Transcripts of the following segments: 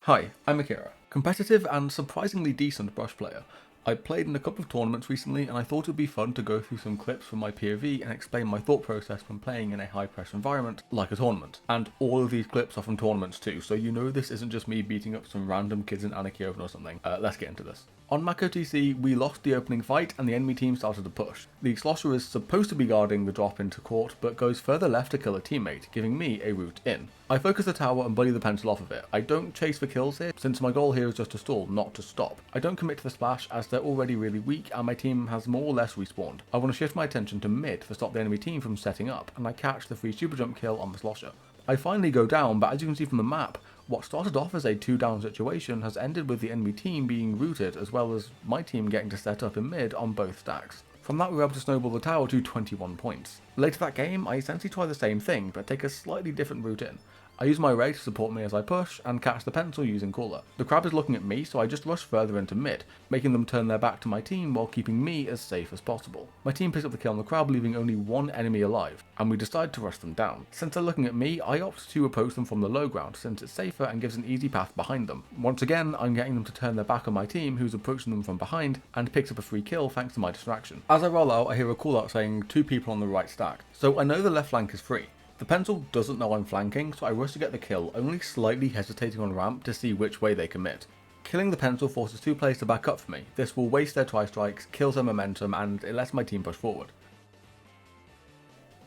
Hi, I'm Akira, competitive and surprisingly decent brush player. I played in a couple of tournaments recently and I thought it would be fun to go through some clips from my POV and explain my thought process when playing in a high pressure environment like a tournament. And all of these clips are from tournaments too, so you know this isn't just me beating up some random kids in Anakiyoven or something. Let's get into this. On Mako TC, we lost the opening fight and the enemy team started to push. The Slosher is supposed to be guarding the drop into court, but goes further left to kill a teammate, giving me a route in. I focus the tower and buddy the pencil off of it. I don't chase for kills here, since my goal here is just to stall, not to stop. I don't commit to the splash as they're already really weak and my team has more or less respawned. I want to shift my attention to mid to stop the enemy team from setting up, and I catch the free super jump kill on the Slosher. I finally go down, but as you can see from the map, what started off as a 2-down situation has ended with the enemy team being routed, as well as my team getting to set up in mid on both stacks. From that we were able to snowball the tower to 21 points. Later that game, I essentially try the same thing, but take a slightly different route in. I use my ray to support me as I push, and catch the pencil using Cooler. The crab is looking at me, so I just rush further into mid, making them turn their back to my team while keeping me as safe as possible. My team picks up the kill on the crab, leaving only one enemy alive, and we decide to rush them down. Since they're looking at me, I opt to approach them from the low ground, since it's safer and gives an easy path behind them. Once again, I'm getting them to turn their back on my team, who's approaching them from behind, and picks up a free kill thanks to my distraction. As I roll out, I hear a call out saying 2 people on the right stack, so I know the left flank is free. The pencil doesn't know I'm flanking, so I rush to get the kill, only slightly hesitating on ramp to see which way they commit. Killing the pencil forces 2 players to back up for me. This will waste their tri-strikes, kills their momentum, and it lets my team push forward.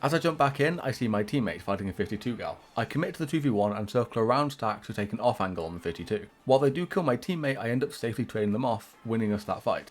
As I jump back in, I see my teammate fighting a 52 gal. I commit to the 2v1 and circle around stacks to take an off angle on the 52. While they do kill my teammate, I end up safely trading them off, winning us that fight.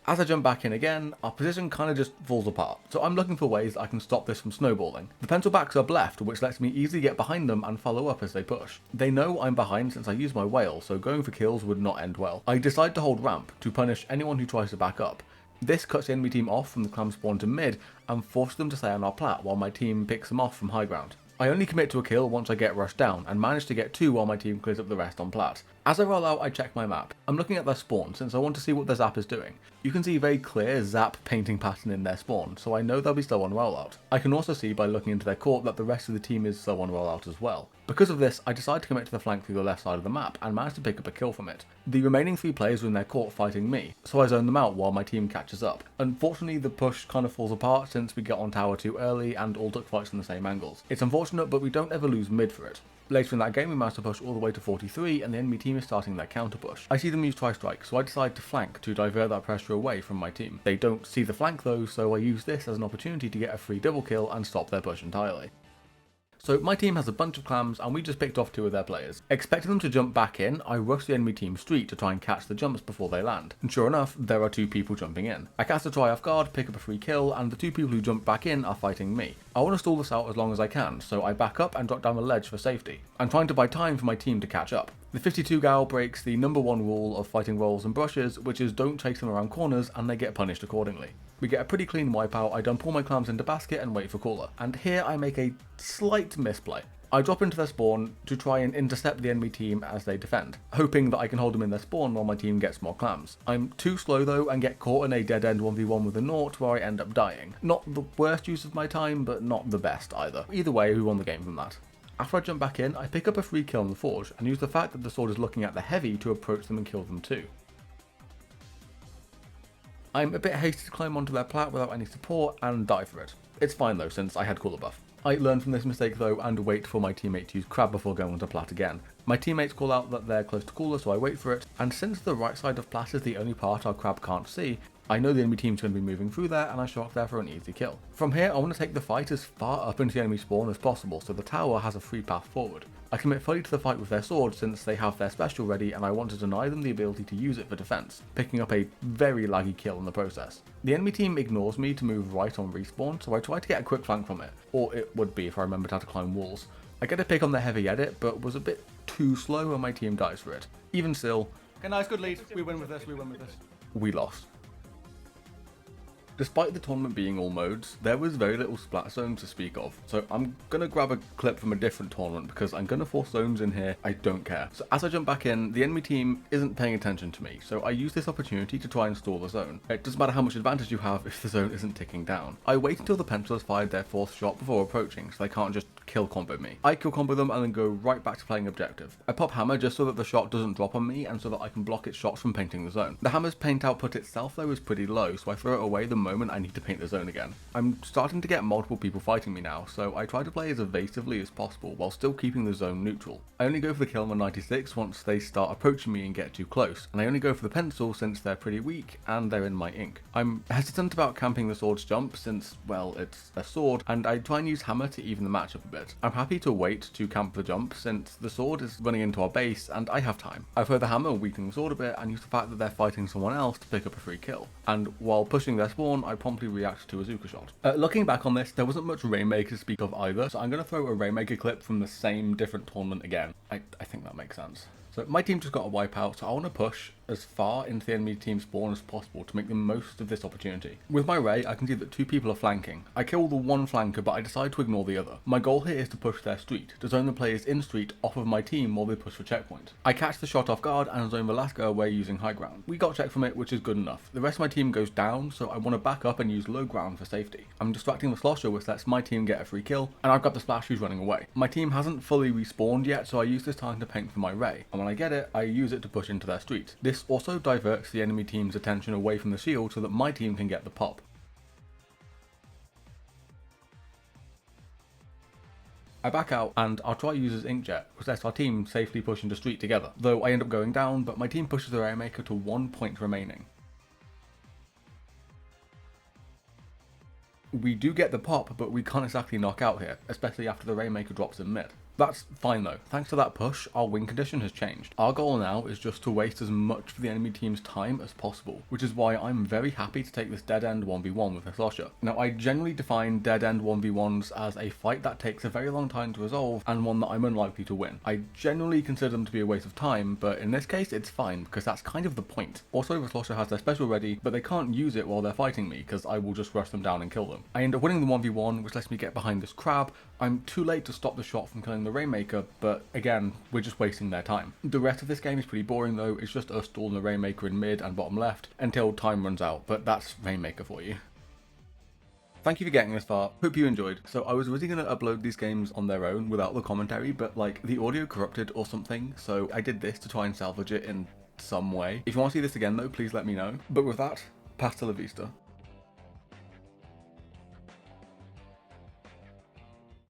As I jump back in again, our position kind of just falls apart, so I'm looking for ways I can stop this from snowballing. The pencil backs up left, which lets me easily get behind them and follow up as they push. They know I'm behind since I use my whale, so going for kills would not end well. I decide to hold ramp to punish anyone who tries to back up. This cuts the enemy team off from the clam spawn to mid and forces them to stay on our plat while my team picks them off from high ground. I only commit to a kill once I get rushed down, and manage to get 2 while my team clears up the rest on plat. As I roll out, I check my map. I'm looking at their spawn since I want to see what their zap is doing. You can see a very clear zap painting pattern in their spawn, so I know they'll be slow on rollout. I can also see by looking into their court that the rest of the team is slow on rollout as well. Because of this, I decide to commit to the flank through the left side of the map and manage to pick up a kill from it. The remaining 3 players are in their court fighting me, so I zone them out while my team catches up. Unfortunately, the push kind of falls apart since we get on tower too early and all duck fights from the same angles. It's unfortunate, but we don't ever lose mid for it. Later in that game we managed to push all the way to 43 and the enemy team is starting their counter push. I see them use tri-strike, so I decide to flank to divert that pressure away from my team. They don't see the flank though, so I use this as an opportunity to get a free double kill and stop their push entirely. So my team has a bunch of clams and we just picked off 2 of their players. Expecting them to jump back in, I rush the enemy team street to try and catch the jumps before they land. And sure enough, there are 2 people jumping in. I cast a try off guard, pick up a free kill, and the 2 people who jump back in are fighting me. I want to stall this out as long as I can, so I back up and drop down the ledge for safety. I'm trying to buy time for my team to catch up. The 52 gal breaks the #1 rule of fighting rolls and brushes, which is don't chase them around corners and they get punished accordingly. We get a pretty clean wipeout, I dump all my clams into basket and wait for cooler. And here I make a slight misplay. I drop into their spawn to try and intercept the enemy team as they defend, hoping that I can hold them in their spawn while my team gets more clams. I'm too slow though and get caught in a dead end 1v1 with a Naught where I end up dying. Not the worst use of my time, but not the best either. Either way, we won the game from that. After I jump back in, I pick up a free kill on the Forge and use the fact that the sword is looking at the heavy to approach them and kill them too. I'm a bit hasty to climb onto their plat without any support and die for it. It's fine though, since I had cooler buff. I learn from this mistake though and wait for my teammate to use crab before going onto plat again. My teammates call out that they're close to cooler, so I wait for it, and since the right side of plat is the only part our crab can't see, I know the enemy team's going to be moving through there and I shock there for an easy kill. From here I want to take the fight as far up into the enemy spawn as possible so the tower has a free path forward. I commit fully to the fight with their sword since they have their special ready and I want to deny them the ability to use it for defense, picking up a very laggy kill in the process. The enemy team ignores me to move right on respawn, so I try to get a quick flank from it, or it would be if I remembered how to climb walls. I get a pick on the heavy edit, but was a bit too slow and my team dies for it. Even still, Okay, nice, good lead. We win with this, we win with this. we lost. Despite the tournament being all modes, there was very little splat zones to speak of, so I'm gonna grab a clip from a different tournament because I'm gonna force zones in here, I don't care. So as I jump back in, the enemy team isn't paying attention to me, so I use this opportunity to try and stall the zone. It doesn't matter how much advantage you have if the zone isn't ticking down. I wait until the pencil has fired their 4th shot before approaching, so they can't just kill combo me. I kill combo them and then go right back to playing objective. I pop hammer just so that the shot doesn't drop on me and so that I can block its shots from painting the zone. The hammer's paint output itself though is pretty low, so I throw it away the moment I need to paint the zone again. I'm starting to get multiple people fighting me now, so I try to play as evasively as possible while still keeping the zone neutral. I only go for the kill on the 96 once they start approaching me and get too close, and I only go for the pencil since they're pretty weak and they're in my ink. I'm hesitant about camping the sword's jump since, well, it's a sword, and I try and use hammer to even the match up a bit. I'm happy to wait to camp the jump since the sword is running into our base and I have time. I throw the hammer, weakening the sword a bit, and use the fact that they're fighting someone else to pick up a free kill. And while pushing their spawn, I promptly react to a Zuka shot. Looking back on this, there wasn't much Rainmaker to speak of either, so I'm going to throw a Rainmaker clip from the same different tournament again. I think that makes sense. So my team just got a wipeout, so I want to push as far into the enemy team spawn as possible to make the most of this opportunity. With my ray, I can see that 2 people are flanking. I kill the one flanker, but I decide to ignore the other. My goal here is to push their street, to zone the players in street off of my team while they push for checkpoint. I catch the shot off guard and zone the last guy away using high ground. We got check from it, which is good enough. The rest of my team goes down, so I want to back up and use low ground for safety. I'm distracting the slosher, which lets my team get a free kill, and I've got the splash who's running away. My team hasn't fully respawned yet, so I use this time to paint for my ray, and when I get it, I use it to push into their street. This also diverts the enemy team's attention away from the shield so that my team can get the pop. I back out and I'll try user's inkjet, which lets our team safely push into street together, though I end up going down, but my team pushes the Rainmaker to 1 point remaining. We do get the pop, but we can't exactly knock out here, especially after the Rainmaker drops in mid. That's fine though. Thanks to that push, our win condition has changed. Our goal now is just to waste as much of the enemy team's time as possible, which is why I'm very happy to take this dead end 1v1 with a slosher. Now, I generally define dead end 1v1s as a fight that takes a very long time to resolve and one that I'm unlikely to win. I generally consider them to be a waste of time, but in this case it's fine because that's kind of the point. Also, the slosher has their special ready, but they can't use it while they're fighting me because I will just rush them down and kill them. I end up winning the 1v1, which lets me get behind this crab. I'm too late to stop the shot from killing the Rainmaker, but again, we're just wasting their time. The rest of this game is pretty boring though. It's just us stalling the Rainmaker in mid and bottom left until time runs out, but that's Rainmaker for you. Thank you for getting this far. Hope you enjoyed. So I was originally going to upload these games on their own without the commentary, but like the audio corrupted or something, so I did this to try and salvage it in some way. If you want to see this again though, please let me know. But with that, pasta la vista.